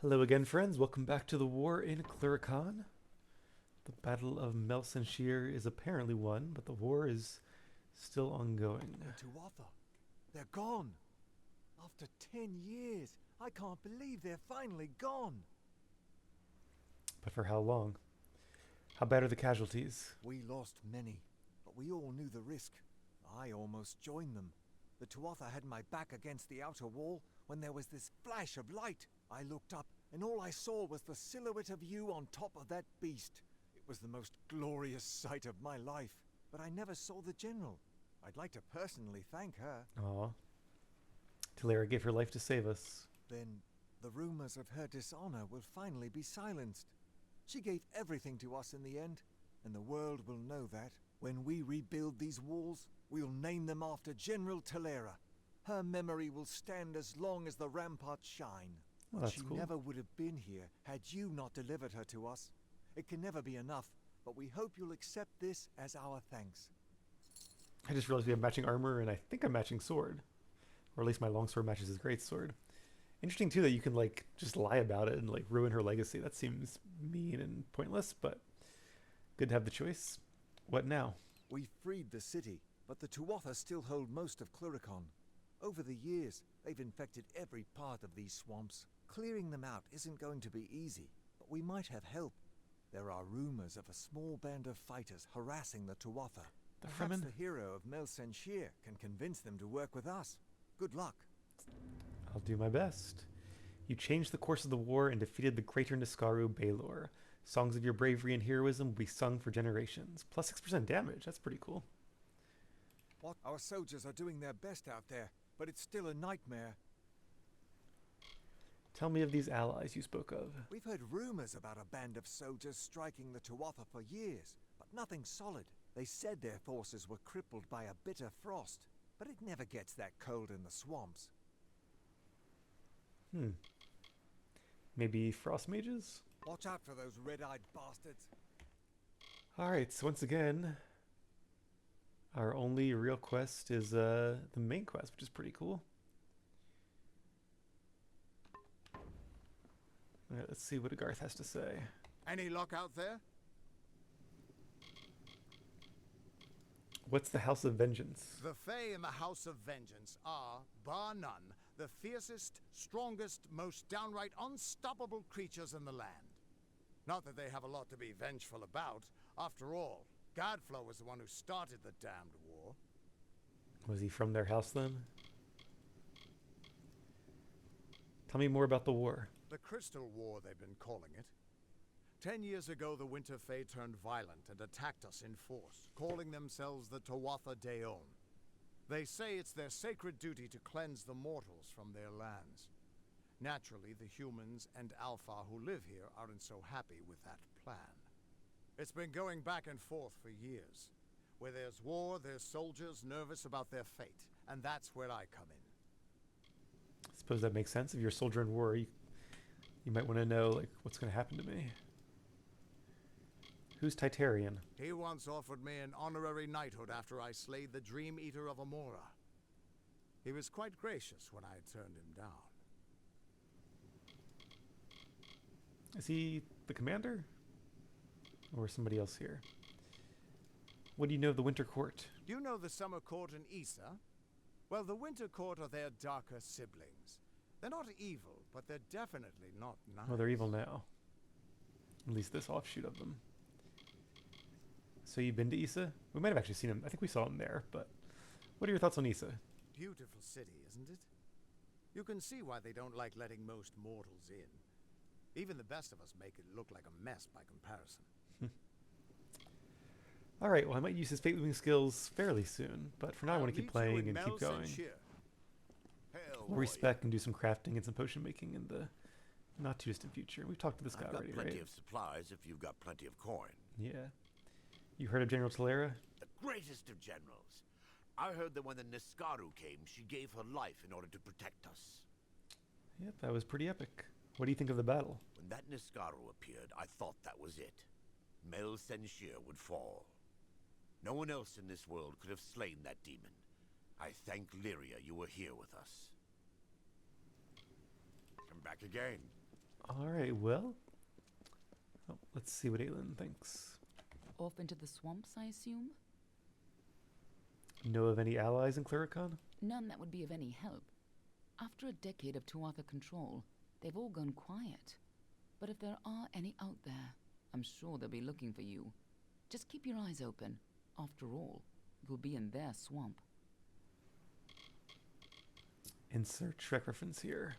Hello again, friends. Welcome back to the war in Cluracan. The Battle of Melsenshir is apparently won, but the war is still ongoing. The Tuatha. They're gone. After 10 years. I can't believe they're finally gone. But for how long? How bad are the casualties? We lost many, but we all knew the risk. I almost joined them. The Tuatha had my back against the outer wall when there was this flash of light. I looked up, and all I saw was the silhouette of you on top of that beast. It was the most glorious sight of my life. But I never saw the general. I'd like to personally thank her. Aw. Talera gave her life to save us. Then the rumors of her dishonor will finally be silenced. She gave everything to us in the end, and the world will know that. When we rebuild these walls, we'll name them after General Talera. Her memory will stand as long as the ramparts shine. Well, that's She cool. never would have been here had you not delivered her to us. It can never be enough, but we hope you'll accept this as our thanks. I just realized we have matching armor, and I think I'm matching sword. Or at least my longsword matches his greatsword. Interesting, too, that you can, just lie about it and, ruin her legacy. That seems mean and pointless, but good to have the choice. What now? We freed the city, but the Tuatha still hold most of Cluracan. Over the years, they've infected every part of these swamps. Clearing them out isn't going to be easy, but we might have help. There are rumors of a small band of fighters harassing the Tuatha. The Perhaps Fremen? the hero of Melsenshir can convince them to work with us. Good luck. I'll do my best. You changed the course of the war and defeated the greater Niskaru Baelor. Songs of your bravery and heroism will be sung for generations. Plus 6% damage. That's pretty cool. What? Our soldiers are doing their best out there, but it's still a nightmare. Tell me of these allies you spoke of. We've heard rumors about a band of soldiers striking the Tuatha for years, but nothing solid. They said their forces were crippled by a bitter frost, but it never gets that cold in the swamps. Maybe frost mages? Watch out for those red-eyed bastards. Alright, so once again, our only real quest is the main quest, which is pretty cool. Alright, let's see what Agarth has to say. Any luck out there? What's the House of Vengeance? The Fae in the House of Vengeance are, bar none, the fiercest, strongest, most downright unstoppable creatures in the land. Not that they have a lot to be vengeful about. After all, Gadflow was the one who started the damned war. Was he from their house then? Tell me more about the war. The Crystal War, they've been calling it. 10 years ago, the Winter Fae turned violent and attacked us in force, calling themselves the Tuatha Deon. They say it's their sacred duty to cleanse the mortals from their lands. Naturally, the humans and Alpha who live here aren't so happy with that plan. It's been going back and forth for years. Where there's war, there's soldiers nervous about their fate, and that's where I come in. I suppose that makes sense. If you're a soldier in war, you might want to know, what's going to happen to me. Who's Titarian? He once offered me an honorary knighthood after I slayed the Dream Eater of Amora. He was quite gracious when I turned him down. Is he the commander? Or somebody else here? What do you know of the Winter Court? You know the Summer Court in Issa? Well, the Winter Court are their darker siblings. They're not evil, but they're definitely not nice. Well, they're evil now. At least this offshoot of them. So you've been to Issa? We might have actually seen him. I think we saw him there, but what are your thoughts on Issa? Beautiful city, isn't it? You can see why they don't like letting most mortals in. Even the best of us make it look like a mess by comparison. Alright, well I might use his fate moving skills fairly soon, but for now I want to keep I'll meet you playing in and keep going. Melsenshir. Hell, We'll respec and do some crafting and some potion making in the not too distant future. We've talked to this guy I've got already, plenty right? of supplies if you've got plenty of coin. Yeah. You heard of General Talera? The greatest of generals. I heard that when the Niskaru came, she gave her life in order to protect us. Yep, that was pretty epic. What do you think of the battle? When that Niskaru appeared, I thought that was it. Melsenshir would fall. No one else in this world could have slain that demon. I thank Lyria you were here with us. Come back again. Alright, well. Oh, let's see what Aelin thinks. Off into the swamps, I assume? Know of any allies in Clericon? None that would be of any help. After a decade of Tuatha control, they've all gone quiet. But if there are any out there, I'm sure they'll be looking for you. Just keep your eyes open. After all, you'll be in their swamp. Insert Shrek reference here.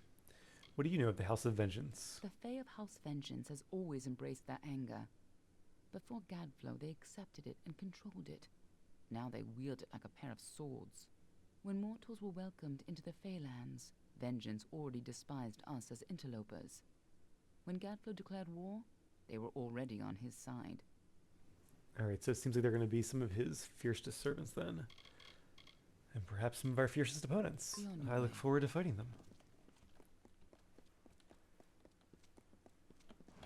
What do you know of the House of Vengeance? The Fae of House Vengeance has always embraced their anger. Before Gadflow, they accepted it and controlled it. Now they wield it like a pair of swords. When mortals were welcomed into the Feylands, Vengeance already despised us as interlopers. When Gadflow declared war, they were already on his side. Alright, so it seems like they're going to be some of his fiercest servants then. And perhaps some of our fiercest opponents. I look forward to fighting them.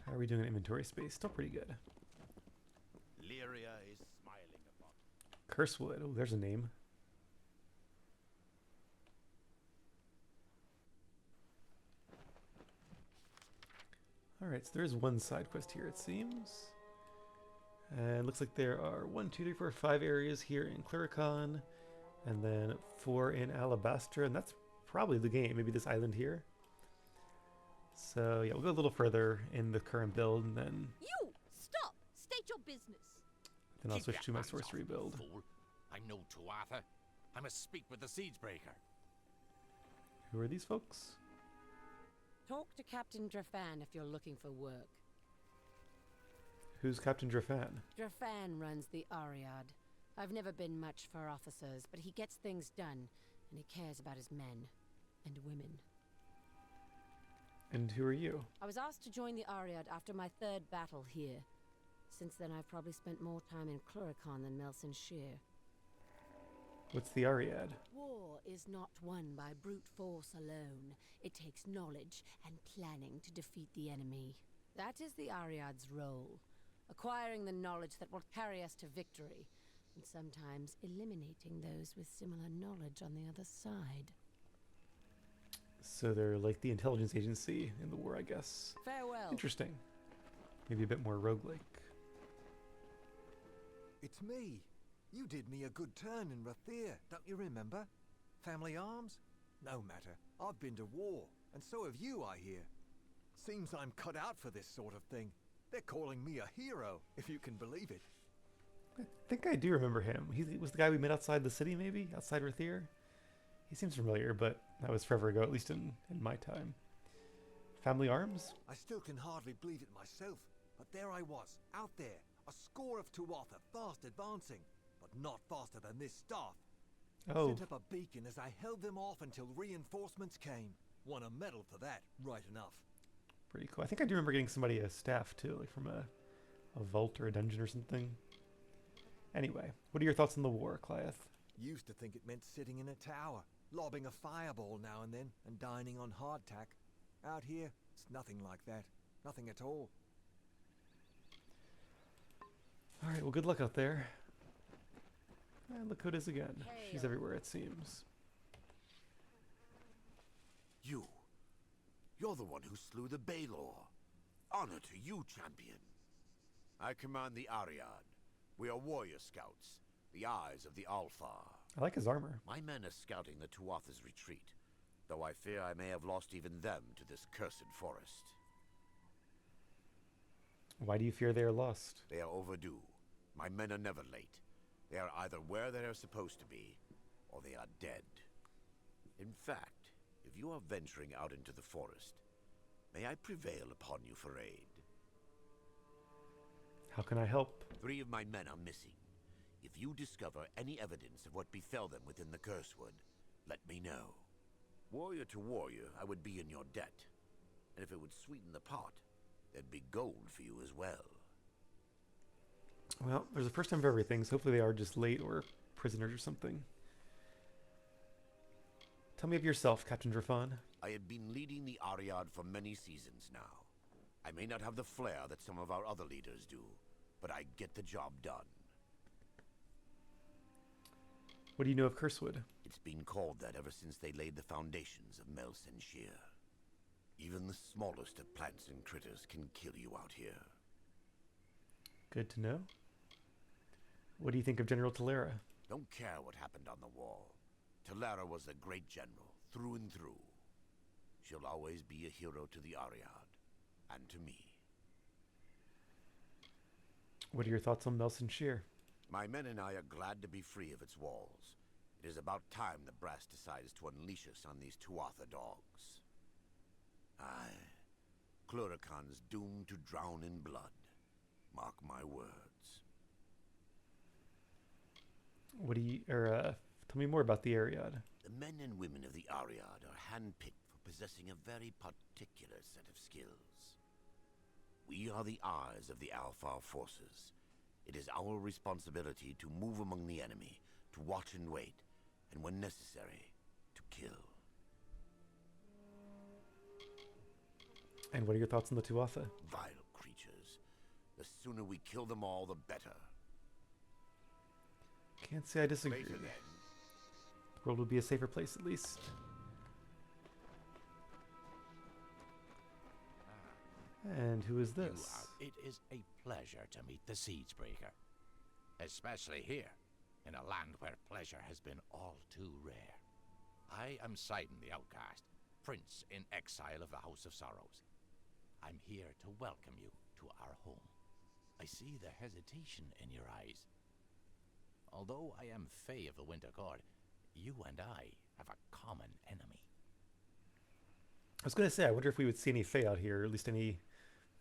How are we doing in inventory space? Still pretty good. Lyria is smiling upon. Cursewood. Oh, there's a name. Alright, so there is one side quest here, it seems. And it looks like there are 1, 2, 3, 4, 5 areas here in Clericon. And then 4 in Alabastra. And that's probably the game. Maybe this island here. So yeah, we'll go a little further in the current build, and then Stop! State your business. I'll Keep switch your to my hands sorcery off me, build. Fool. I'm no Tuatha. I must speak with the Siegebreaker. Who are these folks? Talk to Captain Drafan if you're looking for work. Who's Captain Drafan? Drafan runs the Ariad. I've never been much for officers, but he gets things done, and he cares about his men and women. And who are you? I was asked to join the Ariad after my 3rd battle here. Since then, I've probably spent more time in Clericon than Melson Shear. What's the Ariad? War is not won by brute force alone. It takes knowledge and planning to defeat the enemy. That is the Ariad's role. Acquiring the knowledge that will carry us to victory, and sometimes eliminating those with similar knowledge on the other side. So they're like the intelligence agency in the war, I guess. Farewell. Interesting. Maybe a bit more roguelike. It's me. You did me a good turn in Rathir, don't you remember? Family arms? No matter. I've been to war, and so have you, I hear. Seems I'm cut out for this sort of thing. They're calling me a hero, if you can believe it. I think I do remember him. He was the guy we met outside the city, maybe? Outside Rathir? He seems familiar, but that was forever ago, at least in my time. Family arms? I still can hardly believe it myself, but there I was, out there, a score of Tuatha fast advancing, but not faster than this staff. Oh, Set up a beacon as I held them off until reinforcements came. Won a medal for that, right enough. pretty cool. I think I do remember getting somebody a staff, too, like from a vault or a dungeon or something. Anyway, what are your thoughts on the war, Cliath? Used to think it meant sitting in a tower, lobbing a fireball now and then, and dining on hardtack. Out here, it's nothing like that. Nothing at all. Alright, well, good luck out there. And look who it is again. She's Hail. everywhere, it seems. You're the one who slew the Baelor. Honor to you, champion. I command the Ariad. We are warrior scouts, the eyes of the Alfar. I like his armor. My men are scouting the Tuatha's retreat, though I fear I may have lost even them to this cursed forest. Why do you fear they are lost? They are overdue. My men are never late. They are either where they are supposed to be, or they are dead. In fact, if you are venturing out into the forest, may I prevail upon you for aid? How can I help? 3 of my men are missing. If you discover any evidence of what befell them within the Cursewood, let me know. Warrior to warrior, I would be in your debt. And if it would sweeten the pot, there'd be gold for you as well. Well, there's a first time for everything, so hopefully they are just late or prisoners or something. Tell me of yourself, Captain Drafan. I have been leading the Ariad for many seasons now. I may not have the flair that some of our other leaders do, but I get the job done. What do you know of Cursewood? It's been called that ever since they laid the foundations of Melson Shear. Even the smallest of plants and critters can kill you out here. Good to know. What do you think of General Talera? Don't care what happened on the wall. Talara was a great general, through and through. She'll always be a hero to the Ariad, and to me. What are your thoughts on Melson Shear? My men and I are glad to be free of its walls. It is about time the brass decides to unleash us on these Tuatha dogs. Aye, Cluracan's doomed to drown in blood. Mark my words. Tell me more about the Ariad. The men and women of the Ariad are handpicked for possessing a very particular set of skills. We are the eyes of the Alpha forces. It is our responsibility to move among the enemy, to watch and wait, and when necessary, to kill. And what are your thoughts on the Tuatha? Vile creatures. The sooner we kill them all, the better. Can't say I disagree. Later The then. world would be a safer place, at least. And who is this? It is a pleasure to meet the Siegebreaker. Especially here, in a land where pleasure has been all too rare. I am Sidon the Outcast, Prince in exile of the House of Sorrows. I'm here to welcome you to our home. I see the hesitation in your eyes. Although I am Fae of the Winter Court, you and I have a common enemy. I was going to say, I wonder if we would see any Fae out here, or at least any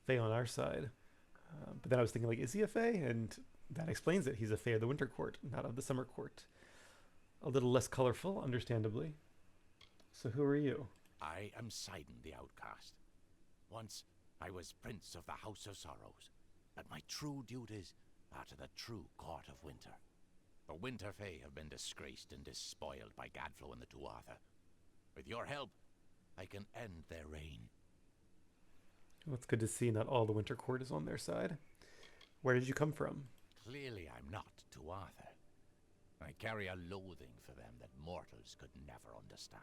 Fae on our side. But then I was thinking, like, is he a Fae? And that explains it. He's a Fae of the Winter Court, not of the Summer Court. A little less colorful, understandably. So who are you? I am Sidon the Outcast. Once I was Prince of the House of Sorrows, but my true duties are to the true Court of Winter. The Winter Fae have been disgraced and despoiled by Gadflow and the Tuatha. With your help, I can end their reign. Well, it's good to see not all the Winter Court is on their side. Where did you come from? Clearly I'm not Tuatha. I carry a loathing for them that mortals could never understand.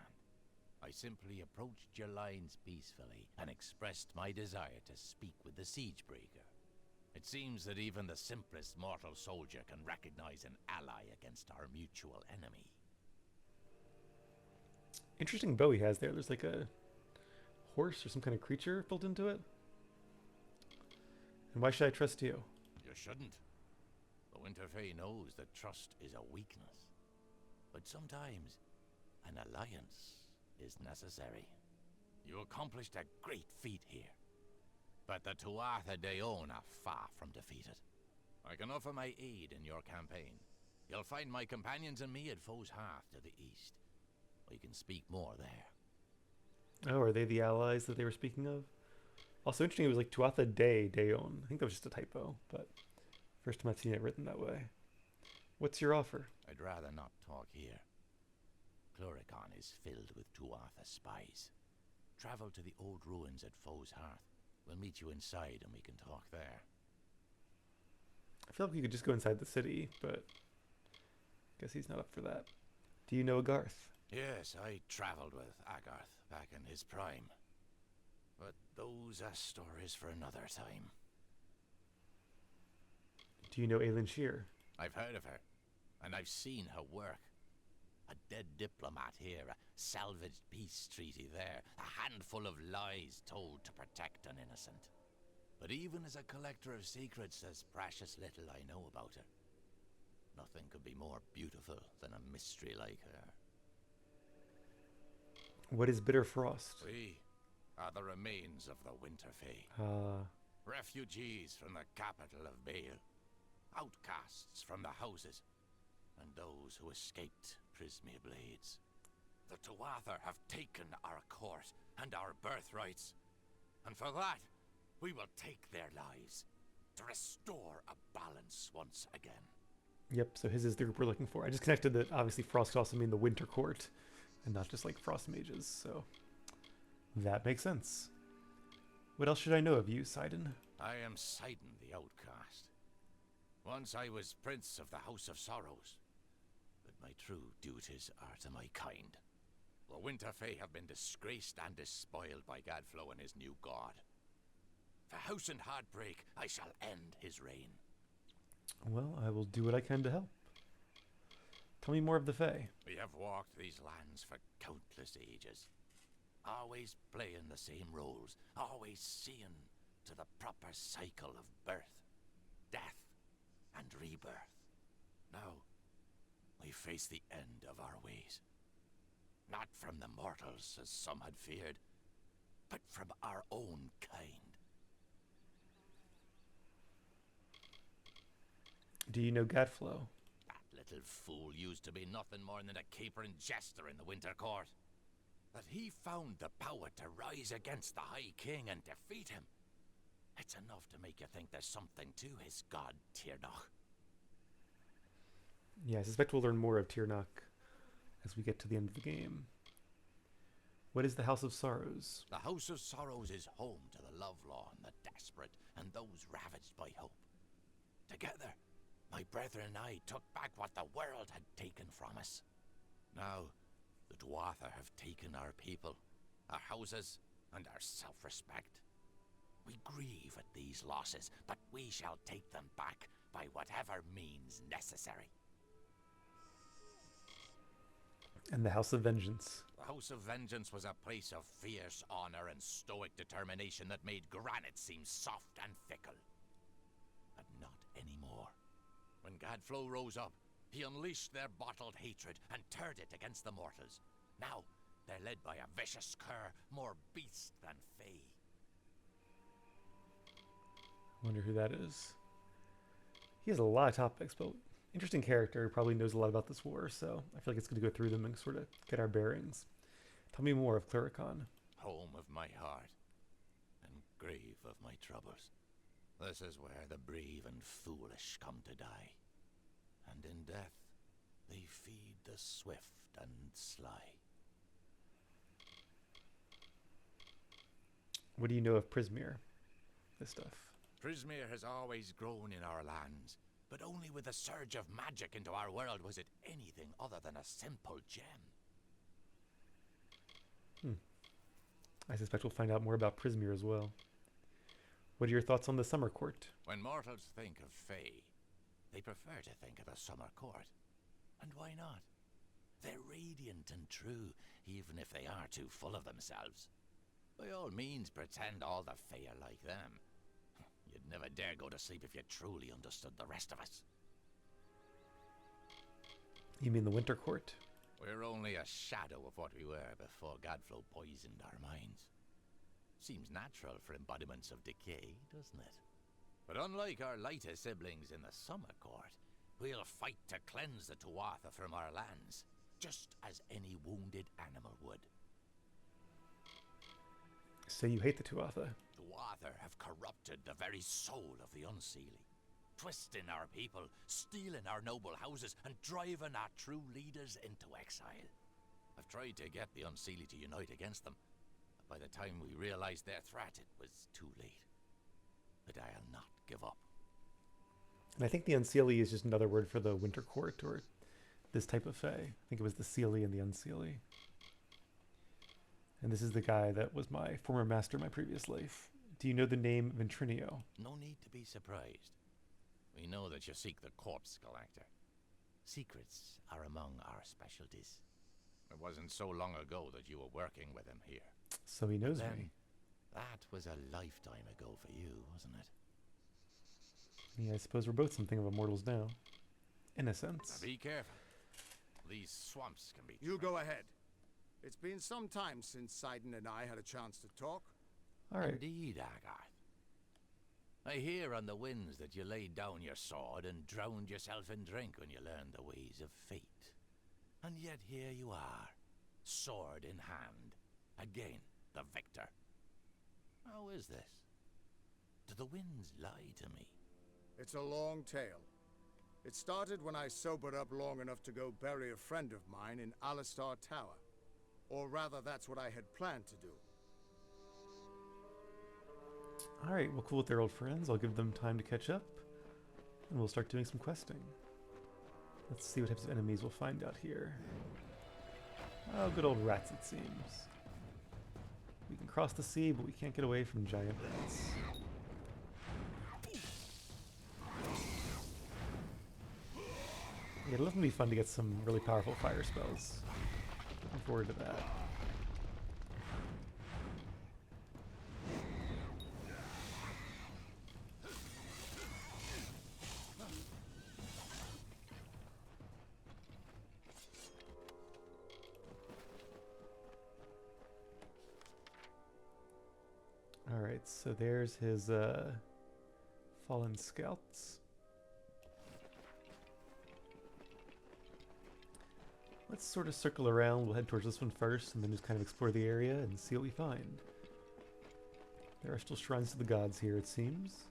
I simply approached your lines peacefully and expressed my desire to speak with the Siegebreaker. It seems that even the simplest mortal soldier can recognize an ally against our mutual enemy. Interesting bow he has there. There's like a horse or some kind of creature built into it. And why should I trust you? You shouldn't. The Winter Fae knows that trust is a weakness. But sometimes an alliance is necessary. You accomplished a great feat here. But the Tuatha Deon are far from defeated. I can offer my aid in your campaign. You'll find my companions and me at Foe's Hearth to the east. We can speak more there. Oh, are they the allies that they were speaking of? Also interesting, it was like Tuatha Deon. I think that was just a typo, but first time I've seen it written that way. What's your offer? I'd rather not talk here. Cluracan is filled with Tuatha spies. Travel to the old ruins at Foe's Hearth. We'll meet you inside and we can talk there. I feel like we could just go inside the city, but I guess he's not up for that. Do you know Agarth? Yes, I traveled with Agarth back in his prime. But those are stories for another time. Do you know Aelin Shear? I've heard of her, and I've seen her work. A dead diplomat here, a salvaged peace treaty there, a handful of lies told to protect an innocent. But even as a collector of secrets, there's precious little I know about her. Nothing could be more beautiful than a mystery like her. What is Bitter Frost? We are the remains of the Winter Fae. Refugees from the capital of Bale. Outcasts from the houses. And those who escaped Prismia Blades. The Tuatha have taken our court and our birthrights. And for that, we will take their lives. To restore a balance once again. Yep, so his is the group we're looking for. I just connected that obviously Frost could also mean the Winter Court, and not just like Frost mages, so that makes sense. What else should I know of you, Sidon? I am Sidon the Outcast. Once I was Prince of the House of Sorrows, but my true duties are to my kind. The Winter Fae have been disgraced and despoiled by Gadflow and his new god. For House and Heartbreak, I shall end his reign. Well, I will do what I can to help. Tell me more of the Fae. We have walked these lands for countless ages. Always playing the same roles, always seeing to the proper cycle of birth, death, and rebirth. Now, we face the end of our ways. Not from the mortals, as some had feared, but from our own kind. Do you know Gadflow? That little fool used to be nothing more than a capering jester in the Winter Court. That he found the power to rise against the High King and defeat him. It's enough to make you think there's something to his god, Tirnoch. Yeah, I suspect we'll learn more of Tirnoch as we get to the end of the game. What is the House of Sorrows? The House of Sorrows is home to the lovelorn, the desperate, and those ravaged by hope. Together, my brethren and I took back what the world had taken from us. Now, the Dwatha have taken our people, our houses, and our self-respect. We grieve at these losses, but we shall take them back by whatever means necessary. And the House of Vengeance. The House of Vengeance was a place of fierce honor and stoic determination that made granite seem soft and fickle. But not anymore. When Gadflow rose up, he unleashed their bottled hatred and turned it against the mortals. Now, they're led by a vicious cur, more beast than fae. Wonder who that is. He has a lot of topics, but interesting character. Probably knows a lot about this war, so I feel like it's going to go through them and sort of get our bearings. Tell me more of Clericon. Home of my heart, and grave of my troubles. This is where the brave and foolish come to die. And in death, they feed the swift and sly. What do you know of Prismeer? This stuff. Prismeer has always grown in our lands, but only with a surge of magic into our world was it anything other than a simple gem. I suspect we'll find out more about Prismeer as well. What are your thoughts on the Summer Court? When mortals think of Fae, they prefer to think of a summer court. And why not? They're radiant and true, even if they are too full of themselves. By all means, pretend all the Fae are like them. You'd never dare go to sleep if you truly understood the rest of us. You mean the Winter Court? We're only a shadow of what we were before Gadflow poisoned our minds. Seems natural for embodiments of decay, doesn't it? But unlike our lighter siblings in the Summer Court, we'll fight to cleanse the Tuatha from our lands, just as any wounded animal would. So you hate the Tuatha? Tuatha have corrupted the very soul of the Unseelie, twisting our people, stealing our noble houses, and driving our true leaders into exile. I've tried to get the Unseelie to unite against them. By the time we realized their threat, it was too late. But I'll not give up. And I think the Unseelie is just another word for the Winter Court, or this type of Fae. I think it was the Seelie and the Unseelie. And this is the guy that was my former master in my previous life. Do you know the name Ventrinio? No need to be surprised. We know that you seek the corpse collector. Secrets are among our specialties. It wasn't so long ago that you were working with him here. So he knows Then, me. that was a lifetime ago for you, wasn't it? Yeah, I suppose we're both something of immortals now. In a sense. Now be careful. These swamps can be... You go ahead. It's been some time since Sidon and I had a chance to talk. All right. Indeed, Agarth. I hear on the winds that you laid down your sword and drowned yourself in drink when you learned the ways of fate. And yet here you are, sword in hand, again the victor. How is this? Do the winds lie to me? It's a long tale. It started when I sobered up long enough to go bury a friend of mine in Alistar Tower. Or rather, that's what I had planned to do. All right, well, cool with their old friends. I'll give them time to catch up, and we'll start doing some questing. Let's see what types of enemies we'll find out here. Oh, good old rats, it seems. We can cross the sea, but we can't get away from giant rats. Yeah, it'll definitely be fun to get some really powerful fire spells. Looking forward to that. Alright, so there's his fallen scouts. Let's sort of circle around. We'll head towards this one first and then just kind of explore the area and see what we find. There are still shrines to the gods here, it seems.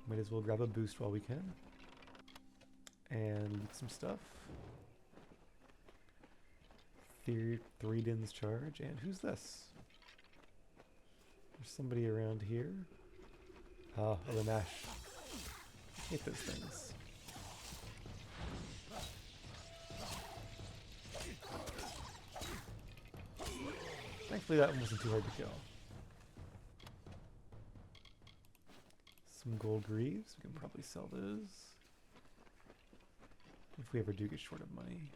Might as well grab a boost while we can. And loot some stuff. Threedin's charge. And who's this? There's somebody around here. Ah, oh, the Nash. Hate those things. Thankfully that one wasn't too hard to kill. Some gold greaves. We can probably sell those. If we ever do get short of money.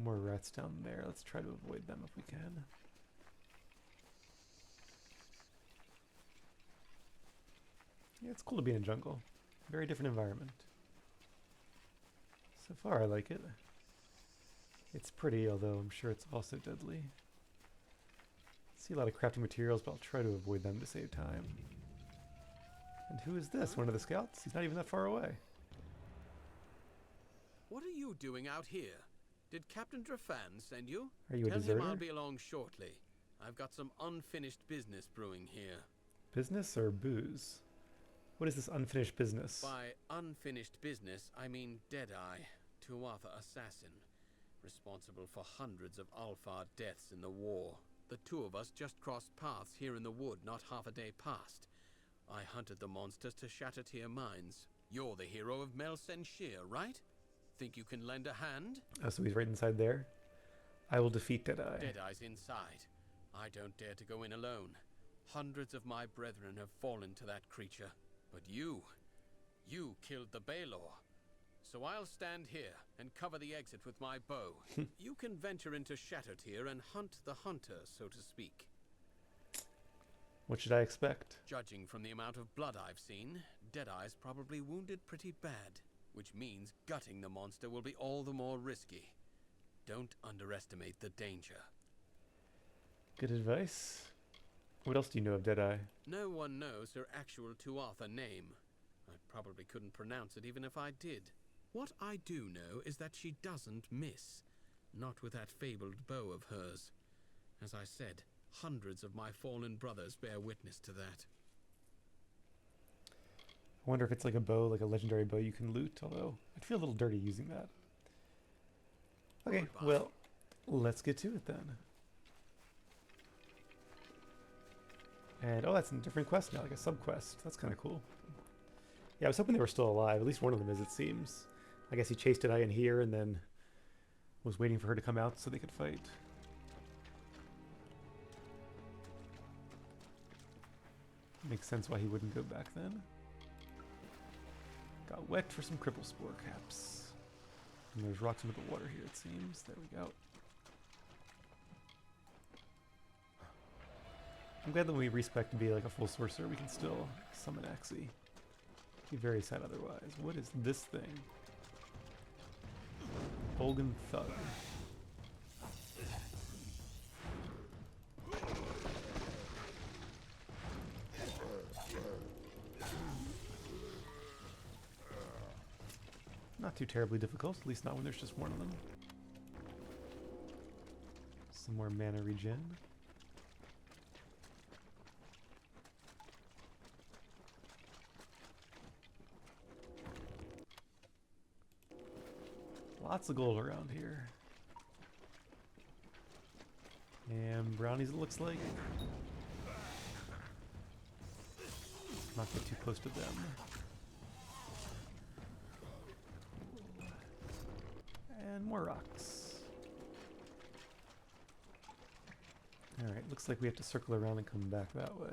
More rats down there. Let's try to avoid them if we can. Yeah, it's cool to be in a jungle. Very different environment. So far I like it. It's pretty, although I'm sure it's also deadly. See a lot of crafting materials, but I'll try to avoid them to save time. And who is this? One of the scouts? He's not even that far away. What are you doing out here? Did Captain Drafan send you? Are you a Tell deserter? him I'll be along shortly. I've got some unfinished business brewing here. Business or booze? What is this unfinished business? By unfinished business, I mean Deadeye, Tuatha assassin, responsible for hundreds of Alphard deaths in the war. The two of us just crossed paths here in the wood not half a day past. I hunted the monsters to Shattertear Mines. You're the hero of Mel Senshir, right? Think you can lend a hand? Oh, so he's right inside there? I will defeat Deadeye. Deadeye's inside. I don't dare to go in alone. Hundreds of my brethren have fallen to that creature. But you killed the Baelor. So I'll stand here and cover the exit with my bow. You can venture into Shattertear and hunt the hunter, so to speak. What should I expect? Judging from the amount of blood I've seen, Deadeye's probably wounded pretty bad, which means gutting the monster will be all the more risky. Don't underestimate the danger. Good advice. What else do you know of Deadeye? No one knows her actual Tuatha name. I probably couldn't pronounce it even if I did. What I do know is that she doesn't miss. Not with that fabled bow of hers. As I said, hundreds of my fallen brothers bear witness to that. I wonder if it's like a bow, like a legendary bow you can loot, although I'd feel a little dirty using that. Okay, Goodbye. well, let's get to it then. And, oh, that's a different quest now, like a sub-quest. That's kind of cool. Yeah, I was hoping they were still alive. At least one of them is, it seems. I guess he chased Deadeye in here and then was waiting for her to come out so they could fight. Makes sense why he wouldn't go back then. Got wet for some cripple spore caps. And there's rocks under the water here, it seems. There we go. I'm glad that when we respec to be like a full sorcerer, we can still summon Axie. Be very sad otherwise. What is this thing? Bolgan Thug. Not too terribly difficult, at least not when there's just one of them. Some more mana regen. Lots of gold around here. And brownies, it looks like. Not get too close to them. And more rocks. looks like we have to circle around and come back that way.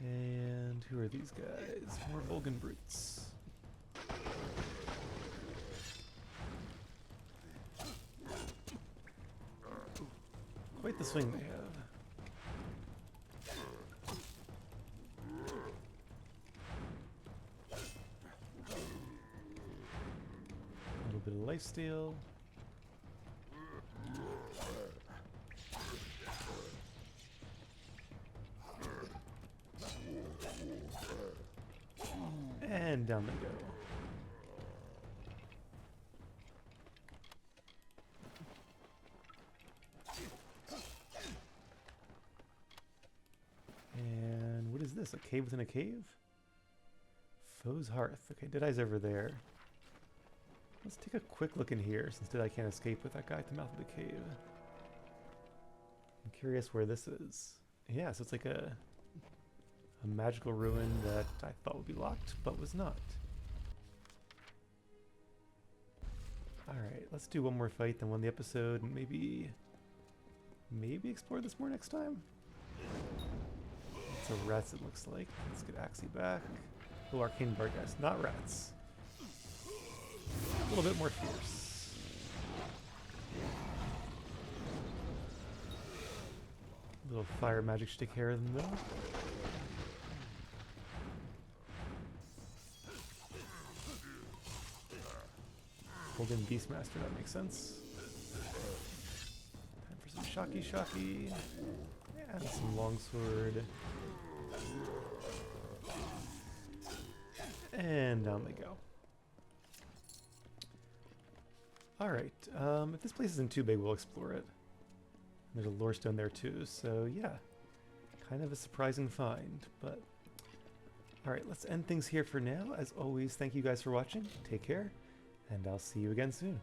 And who are these guys? More Vulcan brutes. Quite the swing they have. A little bit of lifesteal. And down they go. And what is this? A cave within a cave? Foe's Hearth. Okay, Deadeye's over there. Let's take a quick look in here, since Deadeye can't escape with that guy at the mouth of the cave. I'm curious where this is. Yeah, so it's like a magical ruin that I thought would be locked, but was not. Alright, let's do one more fight, then one the episode, and maybe explore this more next time? It's a rats, it looks like. Let's get Axie back. Oh, Arcane Barghest, not rats. A little bit more fierce. A little fire magic should take care of them though. Golden Beastmaster, that makes sense. Time for some shocky. And some longsword. And down they go. Alright, if this place isn't too big, we'll explore it. There's a lore stone there too, so yeah. Kind of a surprising find, but... Alright, let's end things here for now. As always, thank you guys for watching. Take care. And I'll see you again soon.